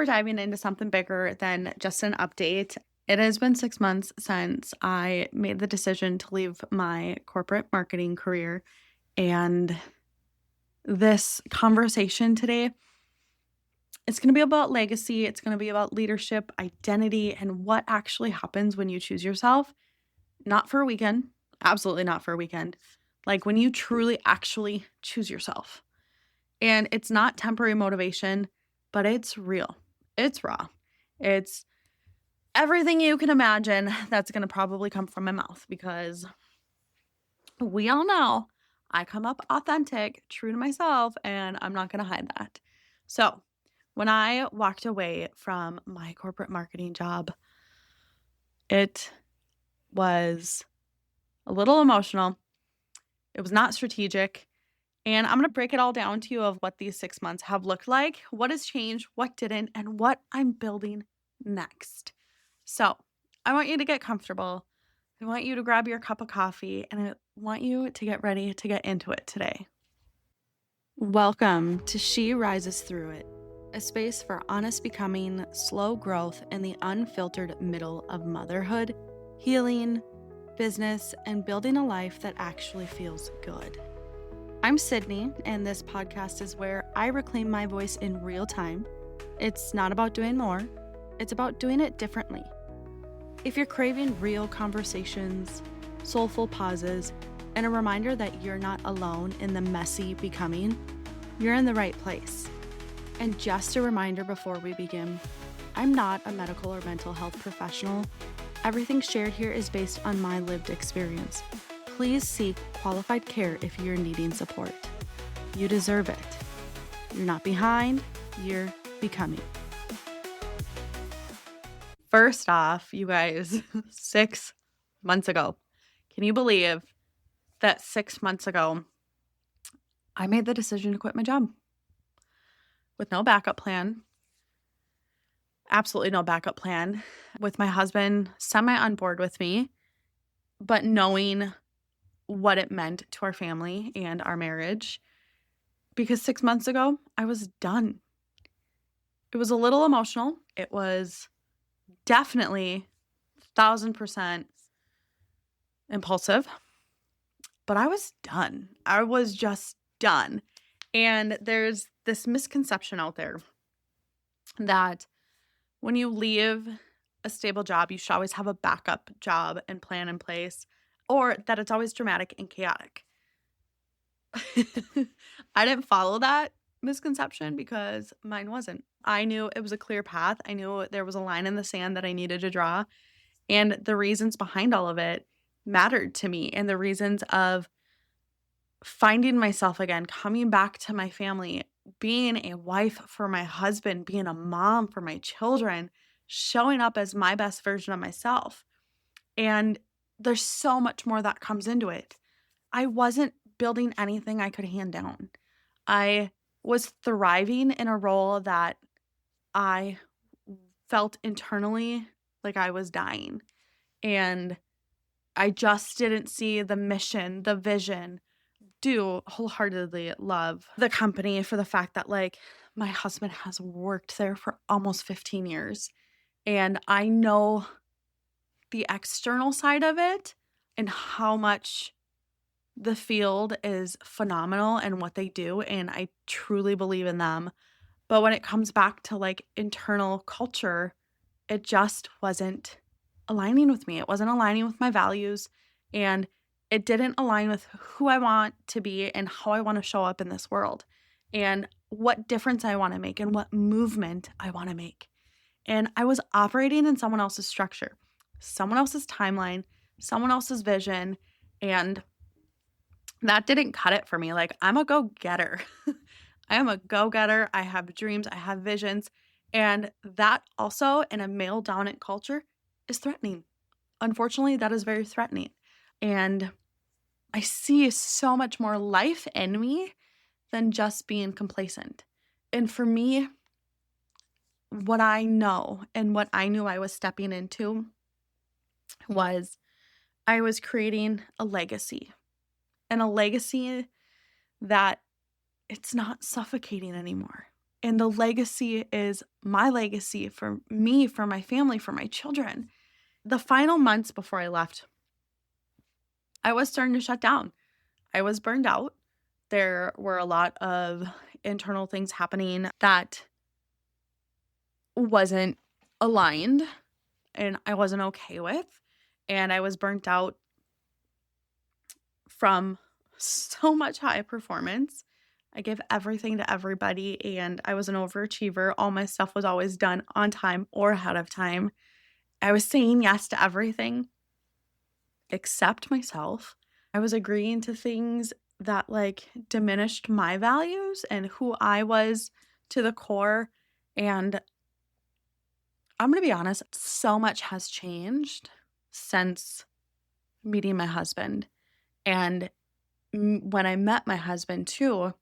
we're diving into something bigger than just an update. It has been 6 months since I made the decision to leave my corporate marketing career. And this conversation today, it's going to be about legacy. It's going to be about leadership, identity, and what actually happens when you choose yourself. Not for a weekend. Absolutely not for a weekend. Like when you truly actually choose yourself. And it's not temporary motivation, but it's real. It's raw. It's everything you can imagine that's going to probably come from my mouth because we all know I come up authentic, true to myself, and I'm not going to hide that. So when I walked away from my corporate marketing job, it was a little emotional. It was not strategic. And I'm going to break it all down to you of what these 6 months have looked like, what has changed, what didn't, and what I'm building next. So I want you to get comfortable. I want you to grab your cup of coffee, and I want you to get ready to get into it today. Welcome to She Rises Through It, a space for honest becoming, slow growth, in the unfiltered middle of motherhood, healing, business, and building a life that actually feels good. I'm Sydney, and this podcast is where I reclaim my voice in real time. It's not about doing more, it's about doing it differently. If you're craving real conversations, soulful pauses, and a reminder that you're not alone in the messy becoming, you're in the right place. And just a reminder before we begin, I'm not a medical or mental health professional. Everything shared here is based on my lived experience. Please seek qualified care if you're needing support. You deserve it. You're not behind, you're becoming. First off, you guys, 6 months ago, can you believe that 6 months ago, I made the decision to quit my job with no backup plan? Absolutely no backup plan. With my husband semi on board with me, but knowing what it meant to our family and our marriage, because 6 months ago, I was done. It was a little emotional. It was definitely 1,000% impulsive, but I was done. I was just done. And there's this misconception out there that when you leave a stable job, you should always have a backup job and plan in place, or that it's always dramatic and chaotic. I didn't follow that misconception because mine wasn't. I knew it was a clear path. I knew there was a line in the sand that I needed to draw. And the reasons behind all of it mattered to me. And the reasons of finding myself again, coming back to my family, being a wife for my husband, being a mom for my children, showing up as my best version of myself. And there's so much more that comes into it. I wasn't building anything I could hand down. I was thriving in a role that I felt internally like I was dying. And I just didn't see the mission, the vision. Do wholeheartedly love the company for the fact that like my husband has worked there for almost 15 years. And I know the external side of it and how much the field is phenomenal and what they do, and I truly believe in them. But when it comes back to like internal culture, it just wasn't aligning with me. It wasn't aligning with my values, and it didn't align with who I want to be and how I want to show up in this world and what difference I want to make and what movement I want to make. And I was operating in someone else's structure, someone else's timeline, someone else's vision, and that didn't cut it for me. Like, I'm a go-getter. I am a go-getter. I have dreams. I have visions. And that also in a male-dominant culture is threatening. Unfortunately, that is very threatening. And I see so much more life in me than just being complacent. And for me, what I know and what I knew I was stepping into was I was creating a legacy. And a legacy that it's not suffocating anymore. And the legacy is my legacy for me, for my family, for my children. The final months before I left, I was starting to shut down. I was burned out. There were a lot of internal things happening that wasn't aligned and I wasn't okay with. And I was burnt out from so much high performance. I gave everything to everybody and I was an overachiever. All my stuff was always done on time or ahead of time. I was saying yes to everything except myself. I was agreeing to things that like diminished my values and who I was to the core. And I'm going to be honest, so much has changed since meeting my husband. And when I met my husband too,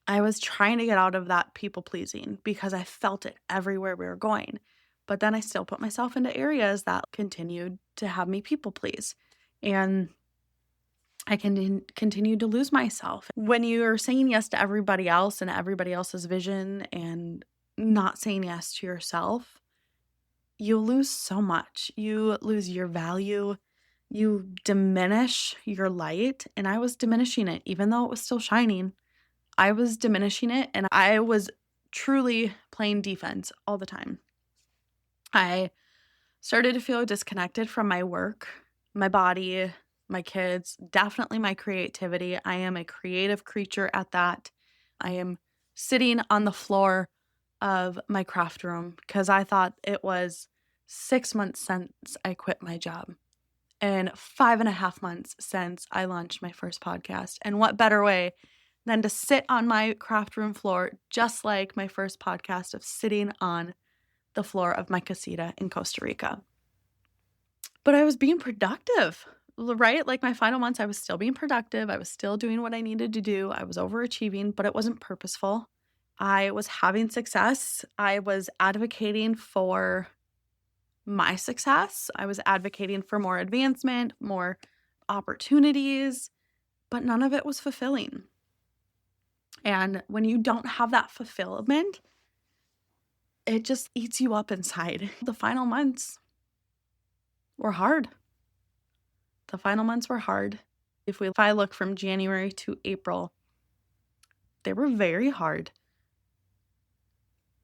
I was trying to get out of that people pleasing because I felt it everywhere we were going. But then I still put myself into areas that continued to have me people please. And I continued to lose myself. When you're saying yes to everybody else and everybody else's vision and not saying yes to yourself, you lose so much. You lose your value. You diminish your light. And I was diminishing it, even though it was still shining. I was diminishing it and I was truly playing defense all the time. I started to feel disconnected from my work, my body, my kids, definitely my creativity. I am a creative creature at that. I am sitting on the floor of my craft room because I thought it was 6 months since I quit my job and 5.5 months since I launched my first podcast. And what better way than to sit on my craft room floor, just like my first podcast of sitting on the floor of my casita in Costa Rica. But I was being productive, right? Like my final months, I was still being productive. I was still doing what I needed to do. I was overachieving, but it wasn't purposeful. I was having success. I was advocating for my success. I was advocating for more advancement, more opportunities, but none of it was fulfilling. And when you don't have that fulfillment, it just eats you up inside. The final months were hard. The final months were hard. If I look from January to April, they were very hard.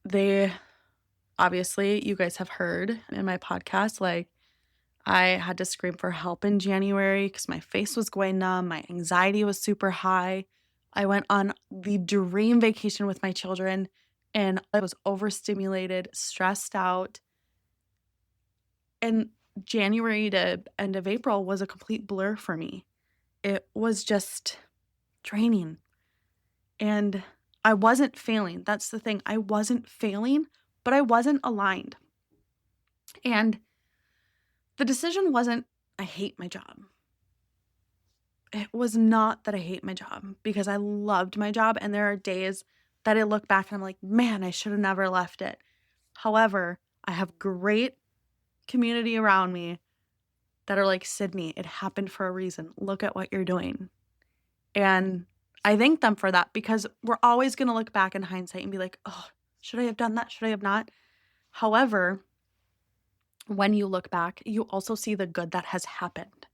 They, obviously, you guys have heard in my podcast, like I had to scream for help in January because my face was going numb. My anxiety was super high. I went on the dream vacation with my children and I was overstimulated, stressed out. And January to end of April was a complete blur for me. It was just draining. And I wasn't failing. That's the thing. I wasn't failing, but I wasn't aligned. And the decision wasn't, I hate my job. It was not that I hate my job because I loved my job. And there are days that I look back and I'm like, man, I should have never left it. However, I have great community around me that are like, Sydney, it happened for a reason. Look at what you're doing. And I thank them for that because we're always going to look back in hindsight and be like, oh, should I have done that? Should I have not? However, when you look back, you also see the good that has happened.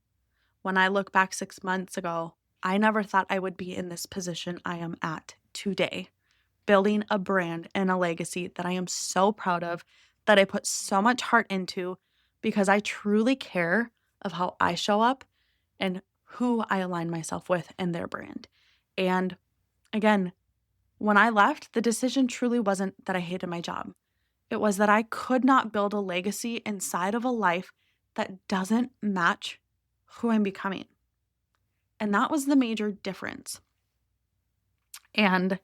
When I look back 6 months ago, I never thought I would be in this position I am at today, building a brand and a legacy that I am so proud of, that I put so much heart into because I truly care of how I show up and who I align myself with and their brand. And again, when I left, the decision truly wasn't that I hated my job. It was that I could not build a legacy inside of a life that doesn't match who I'm becoming. And that was the major difference. And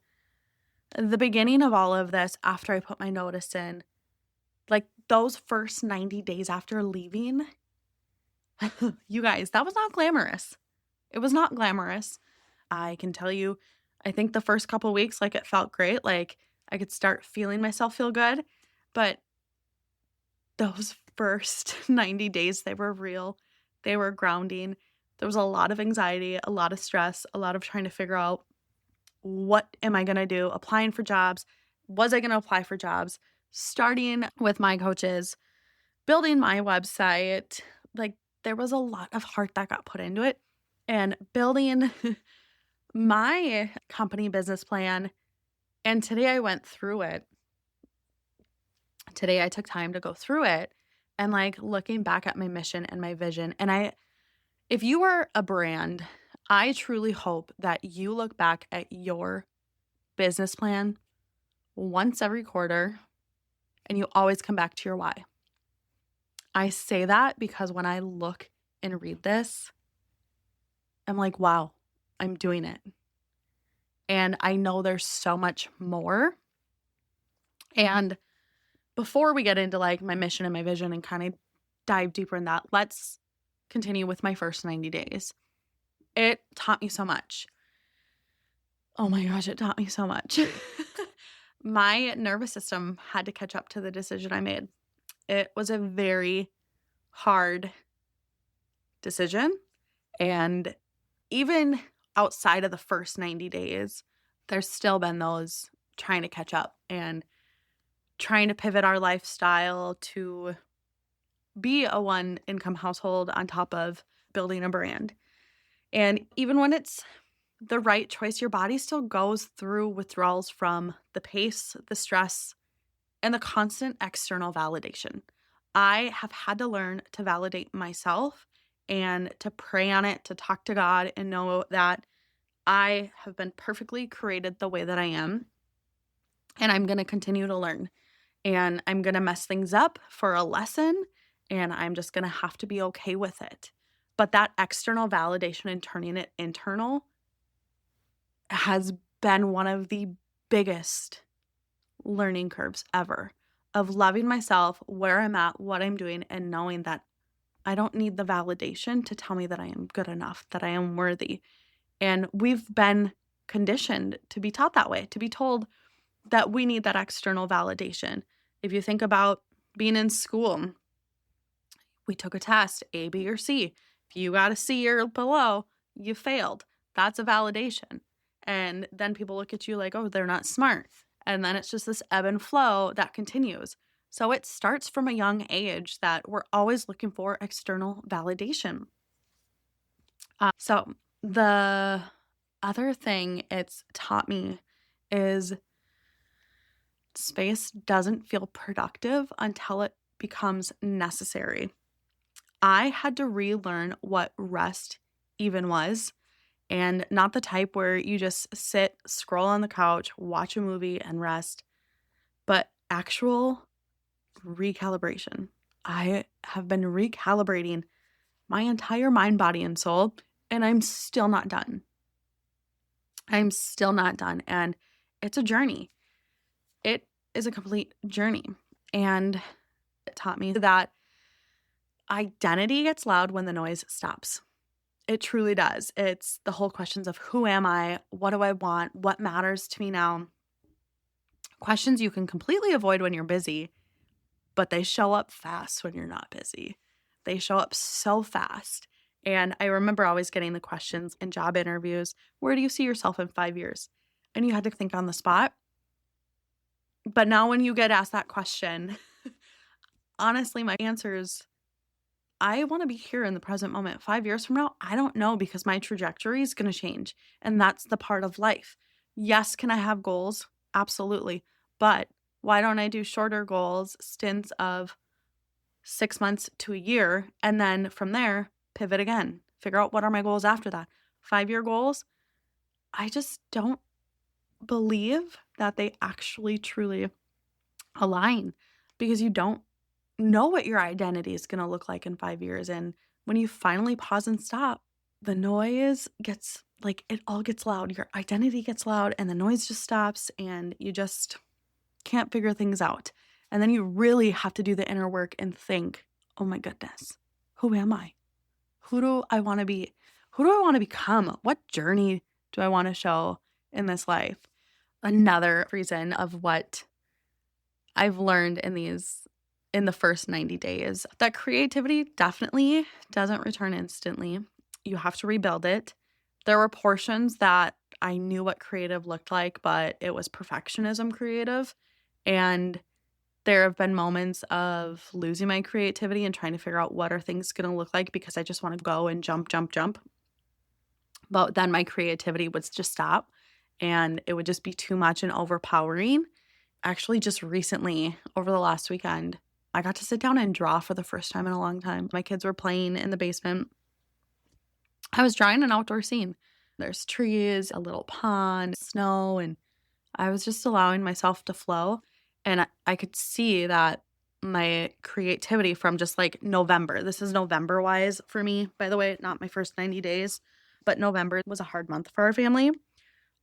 the beginning of all of this, after I put my notice in, like those first 90 days after leaving, you guys, that was not glamorous. It was not glamorous. I can tell you, I think the first couple weeks, like it felt great. Like I could start feeling myself feel good. But those first 90 days, they were real. They were grounding. There was a lot of anxiety, a lot of stress, a lot of trying to figure out what am I going to do? Applying for jobs. Was I going to apply for jobs? Starting with my coaches, building my website. Like, there was a lot of heart that got put into it, and building my company business plan. And today I went through it. Today I took time to go through it and like looking back at my mission and my vision. And if you are a brand, I truly hope that you look back at your business plan once every quarter and you always come back to your why. I say that because when I look and read this, I'm like, wow, I'm doing it. And I know there's so much more. And before we get into like my mission and my vision and kind of dive deeper in that, let's continue with my first 90 days. It taught me so much. Oh my gosh, it taught me so much. My nervous system had to catch up to the decision I made. It was a very hard decision. And even outside of the first 90 days, there's still been those trying to catch up and trying to pivot our lifestyle to be a one income household on top of building a brand. And even when it's the right choice, your body still goes through withdrawals from the pace, the stress, and the constant external validation. I have had to learn to validate myself and to pray on it, to talk to God and know that I have been perfectly created the way that I am. And I'm going to continue to learn. And I'm going to mess things up for a lesson. And I'm just going to have to be okay with it. But that external validation and turning it internal has been one of the biggest learning curves ever of loving myself, where I'm at, what I'm doing, and knowing that I don't need the validation to tell me that I am good enough, that I am worthy. And we've been conditioned to be taught that way, to be told that we need that external validation. If you think about being in school, we took a test, A, B, or C. If you got a C or below, you failed. That's a validation. And then people look at you like, oh, they're not smart. And then it's just this ebb and flow that continues. So it starts from a young age that we're always looking for external validation. So the other thing it's taught me is space doesn't feel productive until it becomes necessary. I had to relearn what rest even was, and not the type where you just sit, scroll on the couch, watch a movie, and rest, but actual recalibration. I have been recalibrating my entire mind, body, and soul, and I'm still not done. I'm still not done, and it's a journey. It is a complete journey, and it taught me that identity gets loud when the noise stops. It truly does. It's the whole questions of who am I? What do I want? What matters to me now? Questions you can completely avoid when you're busy, but they show up fast when you're not busy. They show up so fast. And I remember always getting the questions in job interviews, where do you see yourself in 5 years? And you had to think on the spot. But now when you get asked that question, honestly, my answer is, I want to be here in the present moment. 5 years from now, I don't know, because my trajectory is going to change. And that's the part of life. Yes, can I have goals? Absolutely. But why don't I do shorter goals, stints of 6 months to a year, and then from there, pivot again. Figure out what are my goals after that. 5-year goals, I just don't believe that they actually truly align, because you don't know what your identity is going to look like in 5 years. And when you finally pause and stop, the noise gets like, it all gets loud. Your identity gets loud and the noise just stops and you just can't figure things out. And then you really have to do the inner work and think, oh my goodness, who am I? Who do I want to be? Who do I want to become? What journey do I want to show in this life? Another reason of what I've learned in the first 90 days, that creativity definitely doesn't return instantly. You have to rebuild it. There were portions that I knew what creative looked like, but it was perfectionism creative. And there have been moments of losing my creativity and trying to figure out what are things going to look like because I just want to go and jump, jump, jump. But then my creativity would just stop and it would just be too much and overpowering. Actually, just recently, over the last weekend, I got to sit down and draw for the first time in a long time. My kids were playing in the basement. I was drawing an outdoor scene. There's trees, a little pond, snow, and I was just allowing myself to flow. And I could see that my creativity from just like November, this is November wise for me, by the way, not my first 90 days, but November was a hard month for our family.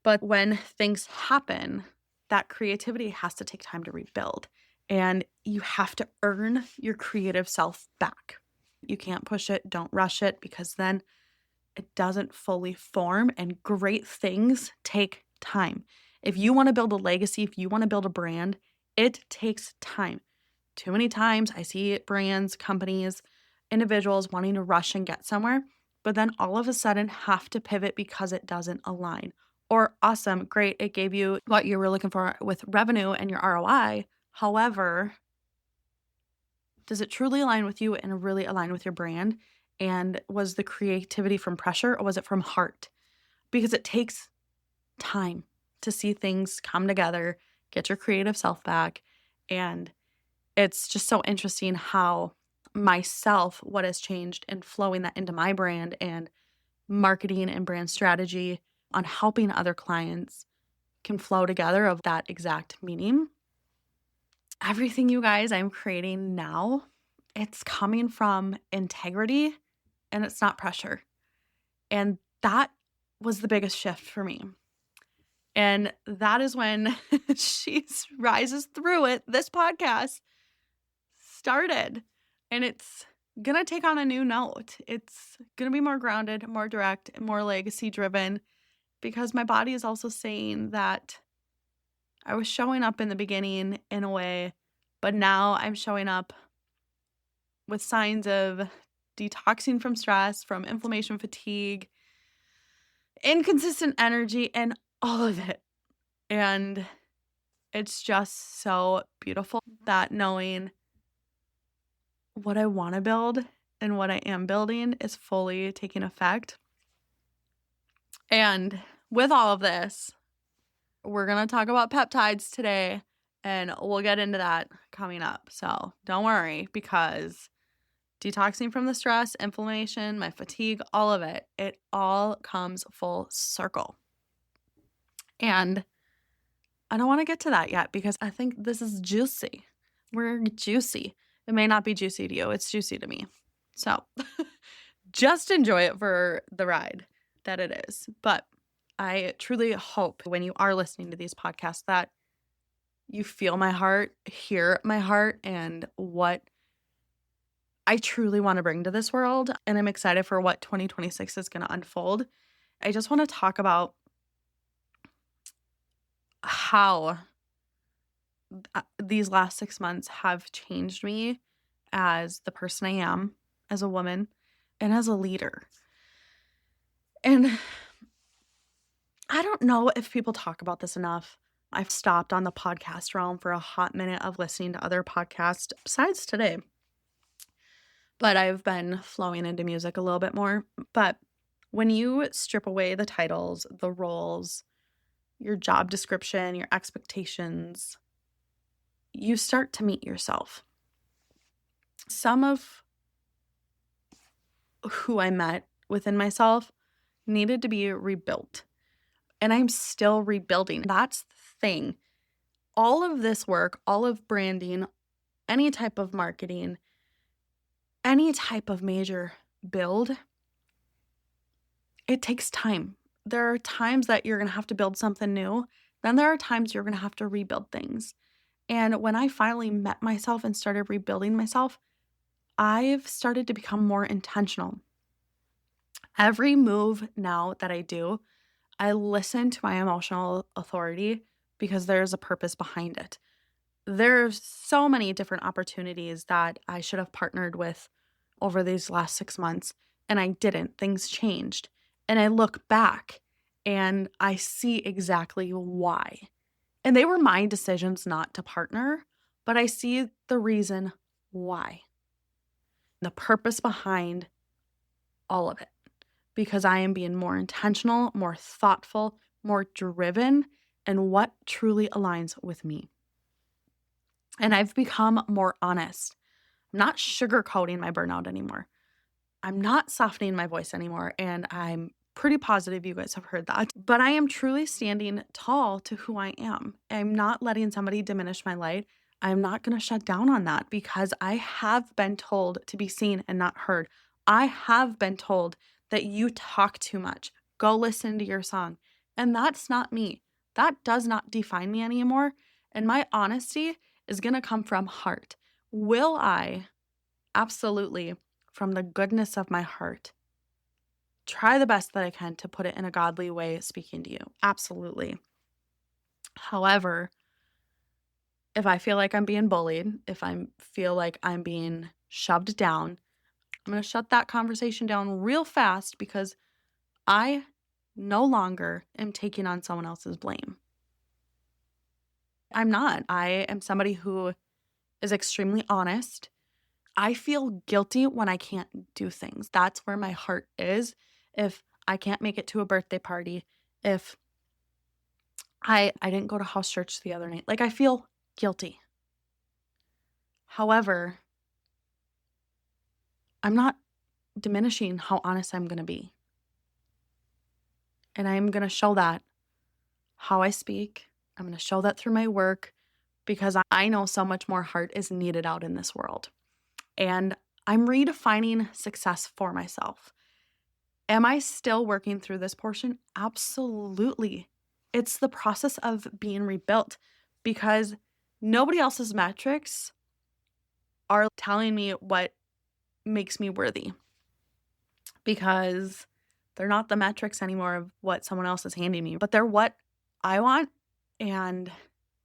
But when things happen, that creativity has to take time to rebuild. And you have to earn your creative self back. You can't push it, don't rush it, because then it doesn't fully form, and great things take time. If you want to build a legacy, if you want to build a brand, it takes time. Too many times I see brands, companies, individuals wanting to rush and get somewhere, but then all of a sudden have to pivot because it doesn't align. Or awesome, great, it gave you what you were looking for with revenue and your ROI. However, does it truly align with you and really align with your brand? And was the creativity from pressure or was it from heart? Because it takes time to see things come together, get your creative self back. And it's just so interesting how myself, what has changed and flowing that into my brand and marketing and brand strategy on helping other clients can flow together of that exact meaning. Everything, you guys, I'm creating now, it's coming from integrity and it's not pressure. And that was the biggest shift for me. And that is when she rises through it. This podcast started, and it's going to take on a new note. It's going to be more grounded, more direct, more legacy driven, because my body is also saying that I was showing up in the beginning in a way, but now I'm showing up with signs of detoxing from stress, from inflammation, fatigue, inconsistent energy, and all of it. And it's just so beautiful that knowing what I want to build and what I am building is fully taking effect. And with all of this, we're going to talk about peptides today, and we'll get into that coming up. So don't worry, because detoxing from the stress, inflammation, my fatigue, all of it, it all comes full circle. And I don't want to get to that yet because I think this is juicy. We're juicy. It may not be juicy to you. It's juicy to me. So just enjoy it for the ride that it is. But I truly hope when you are listening to these podcasts that you feel my heart, hear my heart, and what I truly want to bring to this world. And I'm excited for what 2026 is going to unfold. I just want to talk about how these last 6 months have changed me as the person I am, as a woman, and as a leader. And I don't know if people talk about this enough. I've stopped on the podcast realm for a hot minute of listening to other podcasts besides today. But I've been flowing into music a little bit more. But when you strip away the titles, the roles, your job description, your expectations, you start to meet yourself. Some of who I met within myself needed to be rebuilt. And I'm still rebuilding. That's the thing. All of this work, all of branding, any type of marketing, any type of major build, it takes time. There are times that you're going to have to build something new. Then there are times you're going to have to rebuild things. And when I finally met myself and started rebuilding myself, I've started to become more intentional. Every move now that I do, I listen to my emotional authority because there's a purpose behind it. There's so many different opportunities that I should have partnered with over these last 6 months, and I didn't. Things changed. And I look back And I see exactly why. And they were my decisions not to partner, but I see the reason why, the purpose behind all of it, because I am being more intentional, more thoughtful, more driven, and what truly aligns with me. And I've become more honest. I'm not sugarcoating my burnout anymore. I'm not softening my voice anymore. And I'm pretty positive you guys have heard that. But I am truly standing tall to who I am. I'm not letting somebody diminish my light. I'm not going to shut down on that because I have been told to be seen and not heard. I have been told that you talk too much. Go listen to your song. And that's not me. That does not define me anymore. And my honesty is going to come from heart. Will I? Absolutely. From the goodness of my heart, try the best that I can to put it in a godly way speaking to you. Absolutely. However, if I feel like I'm being bullied, if I feel like I'm being shoved down, I'm going to shut that conversation down real fast because I no longer am taking on someone else's blame. I'm not. I am somebody who is extremely honest. I feel guilty when I can't do things. That's where my heart is. If I can't make it to a birthday party, if I didn't go to house church the other night, like I feel guilty. However, I'm not diminishing how honest I'm going to be. And I'm going to show that how I speak. I'm going to show that through my work because I know so much more heart is needed out in this world. And I'm redefining success for myself. Am I still working through this portion? Absolutely. It's the process of being rebuilt because nobody else's metrics are telling me what makes me worthy because they're not the metrics anymore of what someone else is handing me, but they're what I want and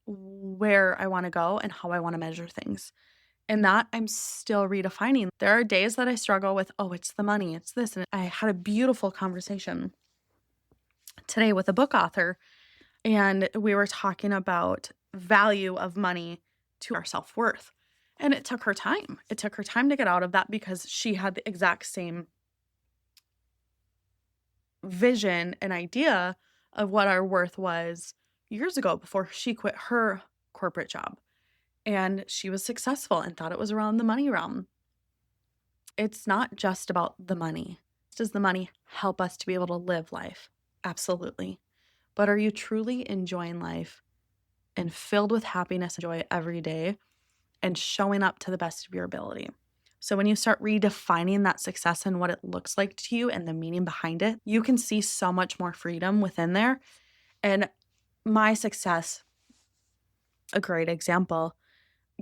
where I want to go and how I want to measure things. And that I'm still redefining. There are days that I struggle with, oh, it's the money, it's this. And I had a beautiful conversation today with a book author, and we were talking about value of money to our self-worth. And it took her time. It took her time to get out of that because she had the exact same vision and idea of what our worth was years ago before she quit her corporate job. And she was successful and thought it was around the money realm. It's not just about the money. Does the money help us to be able to live life? Absolutely. But are you truly enjoying life and filled with happiness and joy every day and showing up to the best of your ability? So when you start redefining that success and what it looks like to you and the meaning behind it, you can see so much more freedom within there. And my success, a great example,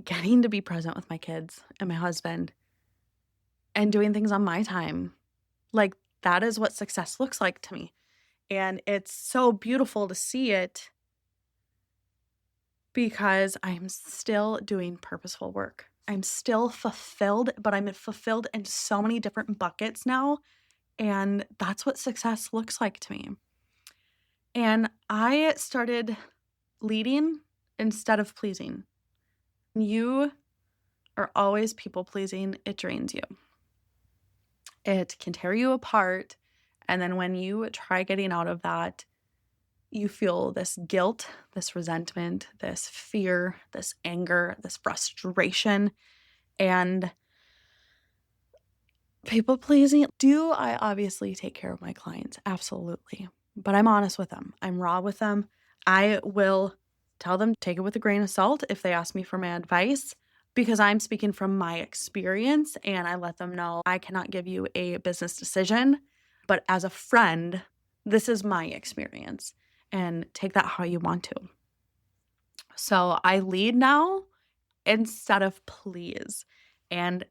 getting to be present with my kids and my husband and doing things on my time. Like that is what success looks like to me. And it's so beautiful to see it because I'm still doing purposeful work. I'm still fulfilled, but I'm fulfilled in so many different buckets now. And that's what success looks like to me. And I started leading instead of pleasing. You are always people pleasing. It drains you. It can tear you apart. And then when you try getting out of that, you feel this guilt, this resentment, this fear, this anger, this frustration, and people pleasing. Do I obviously take care of my clients? Absolutely. But I'm honest with them. I'm raw with them. I will tell them, take it with a grain of salt if they ask me for my advice, because I'm speaking from my experience and I let them know I cannot give you a business decision, but as a friend, this is my experience. And take that how you want to. So I lead now instead of please. And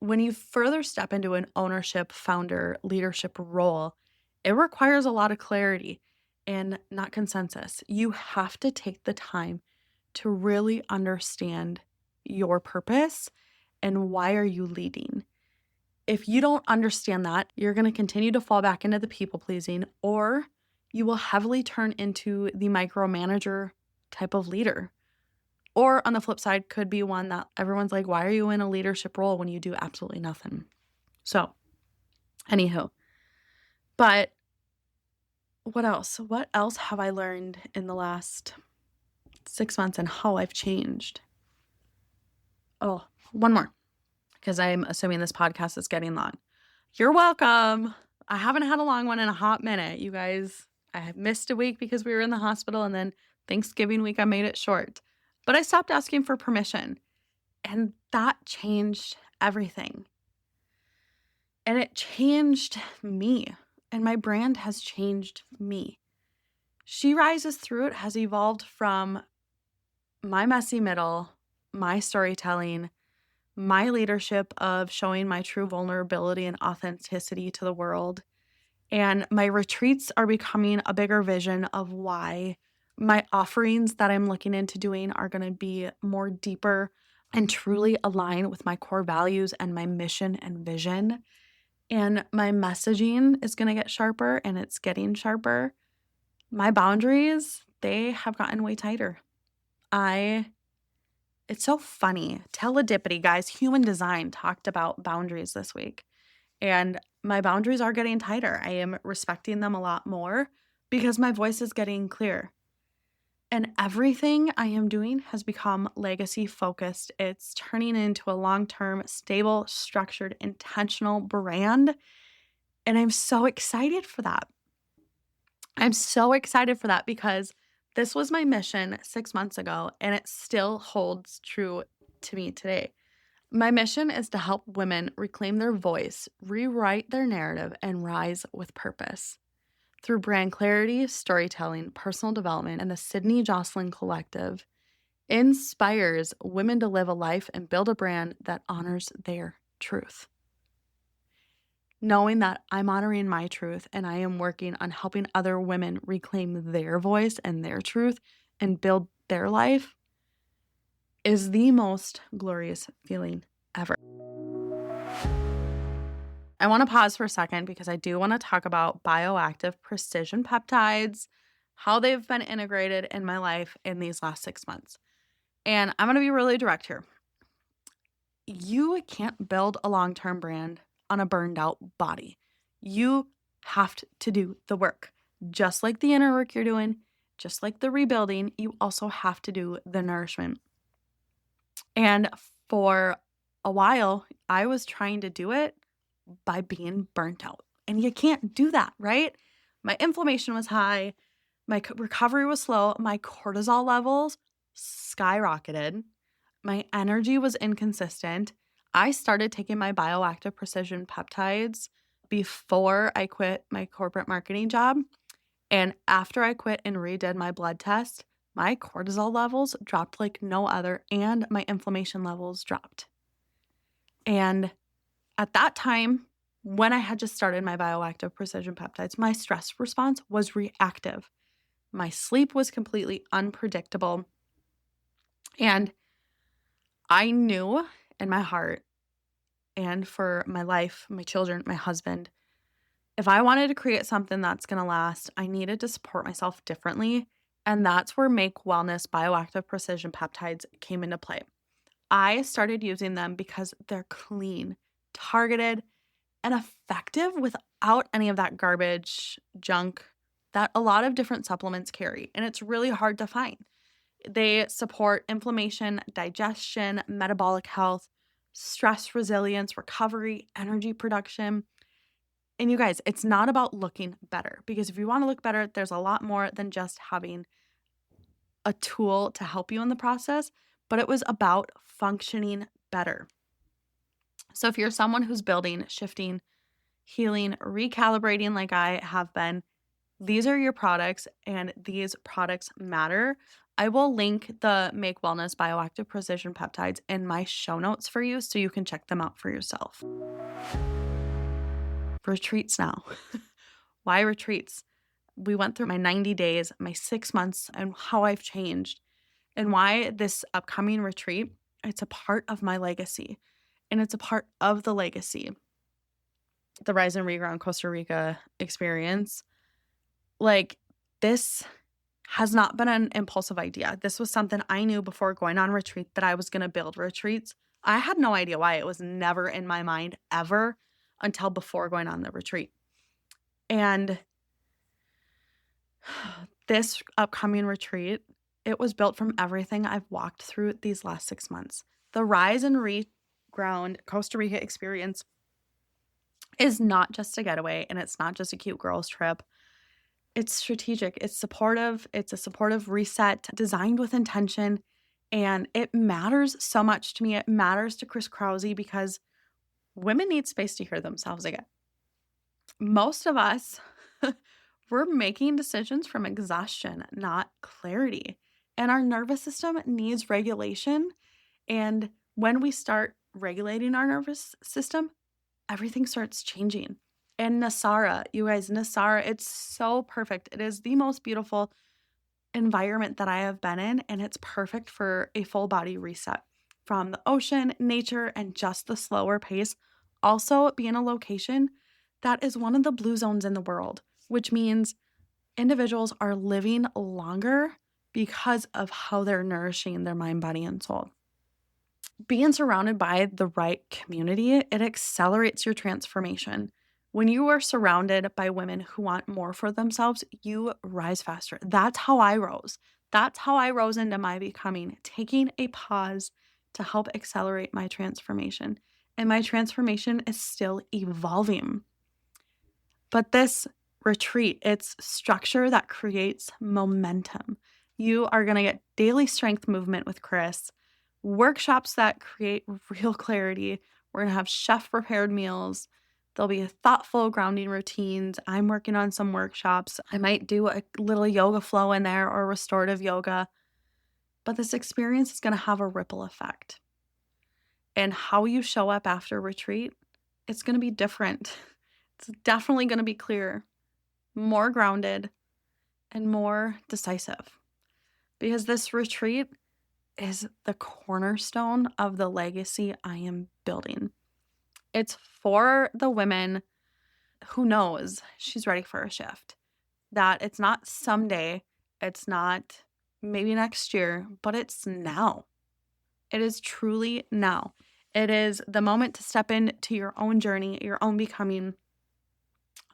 when you further step into an ownership, founder, leadership role, it requires a lot of clarity and not consensus. You have to take the time to really understand your purpose and why are you leading. If you don't understand that, you're going to continue to fall back into the people pleasing, or you will heavily turn into the micromanager type of leader. Or on the flip side, could be one that everyone's like, why are you in a leadership role when you do absolutely nothing? So, anywho. But what else? What else have I learned in the last 6 months and how I've changed? Oh, one more, because I'm assuming this podcast is getting long. You're welcome. I haven't had a long one in a hot minute, you guys. I have missed a week because we were in the hospital, and then Thanksgiving week I made it short. But I stopped asking for permission, and that changed everything. And it changed me, and my brand has changed me. She Rises Through It has evolved from my messy middle, my storytelling, my leadership of showing my true vulnerability and authenticity to the world. And my retreats are becoming a bigger vision of why my offerings that I'm looking into doing are going to be more deeper and truly align with my core values and my mission and vision. And my messaging is going to get sharper, and it's getting sharper. My boundaries, they have gotten way tighter. It's so funny. Teledipity, guys, Human Design talked about boundaries this week. And my boundaries are getting tighter. I am respecting them a lot more because my voice is getting clear. And everything I am doing has become legacy focused. It's turning into a long-term, stable, structured, intentional brand. And I'm so excited for that. I'm so excited for that because this was my mission 6 months ago, and it still holds true to me today. My mission is to help women reclaim their voice, rewrite their narrative, and rise with purpose. Through brand clarity, storytelling, personal development, and the Sydney Jocelyn Collective inspires women to live a life and build a brand that honors their truth. Knowing that I'm honoring my truth and I am working on helping other women reclaim their voice and their truth and build their life is the most glorious feeling ever. I want to pause for a second because I do want to talk about bioactive precision peptides, how they've been integrated in my life in these last 6 months. And I'm going to be really direct here. You can't build a long-term brand on a burned out body. You have to do the work. Just like the inner work you're doing, just like the rebuilding, you also have to do the nourishment. And for a while, I was trying to do it by being burnt out. And you can't do that, right? My inflammation was high. My recovery was slow. My cortisol levels skyrocketed. My energy was inconsistent. I started taking my bioactive precision peptides before I quit my corporate marketing job. And after I quit and redid my blood test, my cortisol levels dropped like no other, and my inflammation levels dropped. And at that time, when I had just started my bioactive precision peptides, my stress response was reactive. My sleep was completely unpredictable. And I knew in my heart and for my life, my children, my husband, if I wanted to create something that's going to last, I needed to support myself differently. And that's where Make Wellness Bioactive Precision Peptides came into play. I started using them because they're clean, targeted, and effective without any of that garbage, junk that a lot of different supplements carry. And it's really hard to find. They support inflammation, digestion, metabolic health, stress resilience, recovery, energy production. And you guys, it's not about looking better, because if you want to look better, there's a lot more than just having a tool to help you in the process, but it was about functioning better. So if you're someone who's building, shifting, healing, recalibrating like I have been, these are your products, and these products matter. I will link the Make Wellness Bioactive Precision Peptides in my show notes for you so you can check them out for yourself. Retreats now. Why retreats? We went through my 90 days, my 6 months, and how I've changed, and why this upcoming retreat, it's a part of my legacy, and it's a part of the legacy. The Rise and Reground Costa Rica experience. Like, this has not been an impulsive idea. This was something I knew before going on retreat that I was going to build retreats. I had no idea why. It was never in my mind ever until before going on the retreat. And this upcoming retreat, it was built from everything I've walked through these last 6 months. The Rise and Reground Costa Rica experience is not just a getaway, and it's not just a cute girls trip. It's strategic, it's supportive, it's a supportive reset designed with intention, and it matters so much to me. It matters to Chris Krause because women need space to hear themselves again. Most of us, we're making decisions from exhaustion, not clarity. And our nervous system needs regulation. And when we start regulating our nervous system, everything starts changing. And Nosara, you guys, Nosara, it's so perfect. It is the most beautiful environment that I have been in, and it's perfect for a full body reset from the ocean, nature, and just the slower pace. Also, being a location that is one of the blue zones in the world, which means individuals are living longer because of how they're nourishing their mind, body, and soul. Being surrounded by the right community, it accelerates your transformation. When you are surrounded by women who want more for themselves, you rise faster. That's how I rose. That's how I rose into my becoming, taking a pause to help accelerate my transformation. And my transformation is still evolving. But this retreat, it's structure that creates momentum. You are going to get daily strength movement with Chris, workshops that create real clarity. We're going to have chef-prepared meals. There'll be thoughtful grounding routines. I'm working on some workshops. I might do a little yoga flow in there or restorative yoga. But this experience is going to have a ripple effect. And how you show up after retreat, it's going to be different. It's definitely going to be clearer, more grounded, and more decisive. Because this retreat is the cornerstone of the legacy I am building. It's for the women who knows she's ready for a shift. That it's not someday, it's not maybe next year, but it's now. It is truly now. It is the moment to step into your own journey, your own becoming,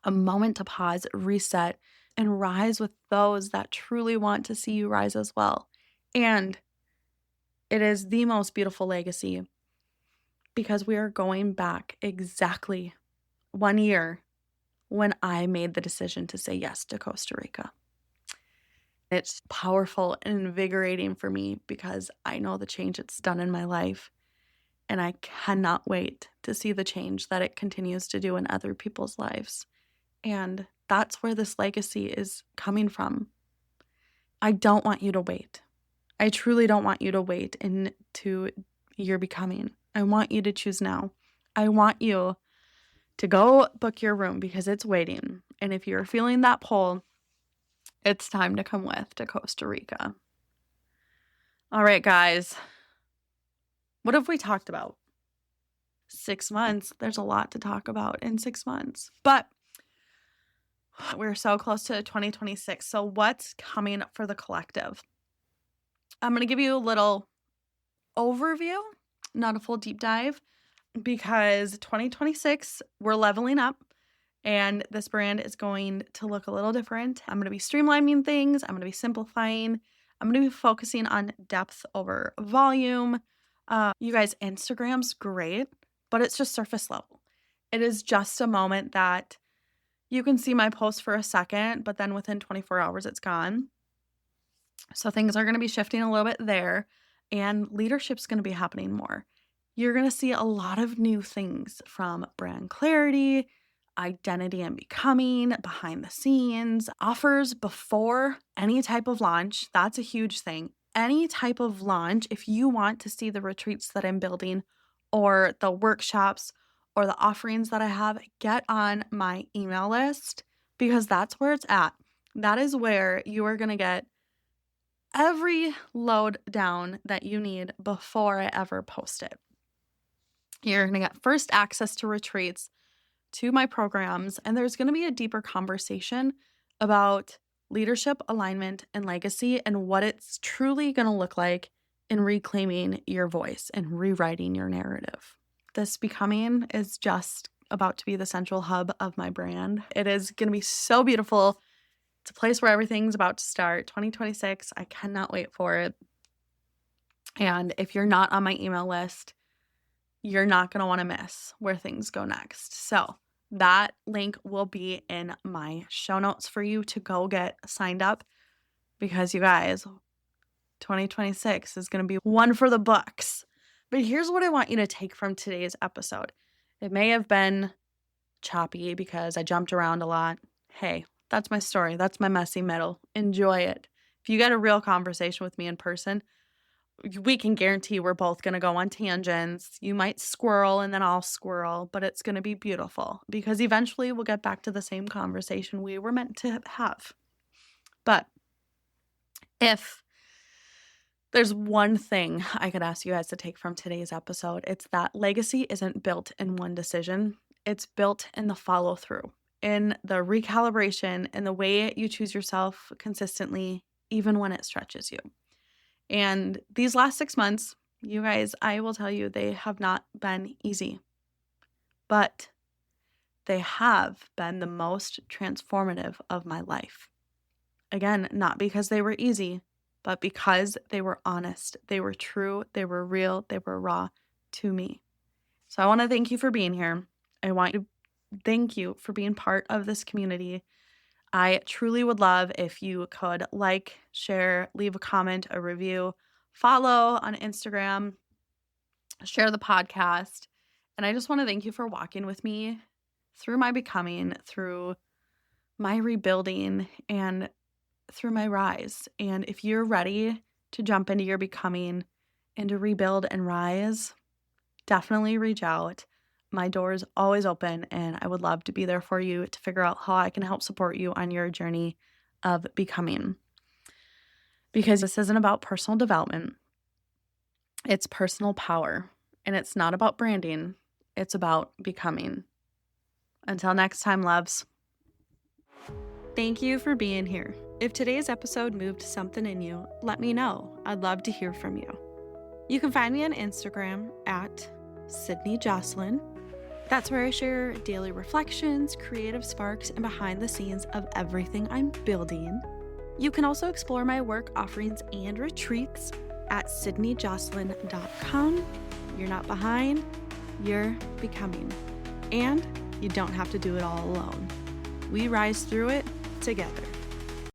a moment to pause, reset, and rise with those that truly want to see you rise as well. And it is the most beautiful legacy because we are going back exactly 1 year when I made the decision to say yes to Costa Rica. It's powerful and invigorating for me because I know the change it's done in my life, and I cannot wait to see the change that it continues to do in other people's lives. And that's where this legacy is coming from. I don't want you to wait. I truly don't want you to wait into your becoming. I want you to choose now. I want you to go book your room because it's waiting. And if you're feeling that pull, it's time to come with to Costa Rica. All right, guys. What have we talked about? 6 months. There's a lot to talk about in 6 months. But we're so close to 2026. So what's coming for the collective? I'm going to give you a little overview, not a full deep dive, because 2026, we're leveling up and this brand is going to look a little different. I'm going to be streamlining things. I'm going to be simplifying. I'm going to be focusing on depth over volume. You guys, Instagram's great, but it's just surface level. It is just a moment that you can see my post for a second, but then within 24 hours, it's gone. So things are going to be shifting a little bit there, and leadership's going to be happening more. You're going to see a lot of new things from brand clarity, identity and becoming, behind the scenes, offers before any type of launch. That's a huge thing. Any type of launch, if you want to see the retreats that I'm building or the workshops or the offerings that I have, get on my email list because that's where it's at. That is where you are going to get every load down that you need before I ever post it. You're going to get first access to retreats, to my programs, and there's going to be a deeper conversation about leadership, alignment, and legacy, and what it's truly going to look like in reclaiming your voice and rewriting your narrative. This becoming is just about to be the central hub of my brand. It is going to be so beautiful. It's a place where everything's about to start. 2026, I cannot wait for it. And if you're not on my email list, you're not going to want to miss where things go next. So that link will be in my show notes for you to go get signed up, because you guys, 2026 is going to be one for the books. But here's what I want you to take from today's episode. It may have been choppy because I jumped around a lot. Hey, that's my story. That's my messy middle. Enjoy it. If you get a real conversation with me in person, we can guarantee we're both going to go on tangents. You might squirrel and then I'll squirrel, but it's going to be beautiful because eventually we'll get back to the same conversation we were meant to have. But if there's one thing I could ask you guys to take from today's episode, it's that legacy isn't built in one decision. It's built in the follow through, in the recalibration, in the way you choose yourself consistently, even when it stretches you. And these last 6 months, you guys, I will tell you, they have not been easy, but they have been the most transformative of my life. Again, not because they were easy, but because they were honest, they were true, they were real, they were raw to me. So I want to thank you for being here. I want to thank you for being part of this community. I truly would love if you could like, share, leave a comment, a review, follow on Instagram, share the podcast. And I just want to thank you for walking with me through my becoming, through my rebuilding, and through my rise. And if you're ready to jump into your becoming and to rebuild and rise, definitely reach out. My door is always open, and I would love to be there for you to figure out how I can help support you on your journey of becoming. Because this isn't about personal development. It's personal power, and it's not about branding. It's about becoming. Until next time, loves. Thank you for being here. If today's episode moved something in you, let me know. I'd love to hear from you. You can find me on Instagram at Sydney Jocelyn. That's where I share daily reflections, creative sparks, and behind the scenes of everything I'm building. You can also explore my work offerings and retreats at sydneyjocelyn.com. You're not behind, you're becoming. And you don't have to do it all alone. We rise through it together.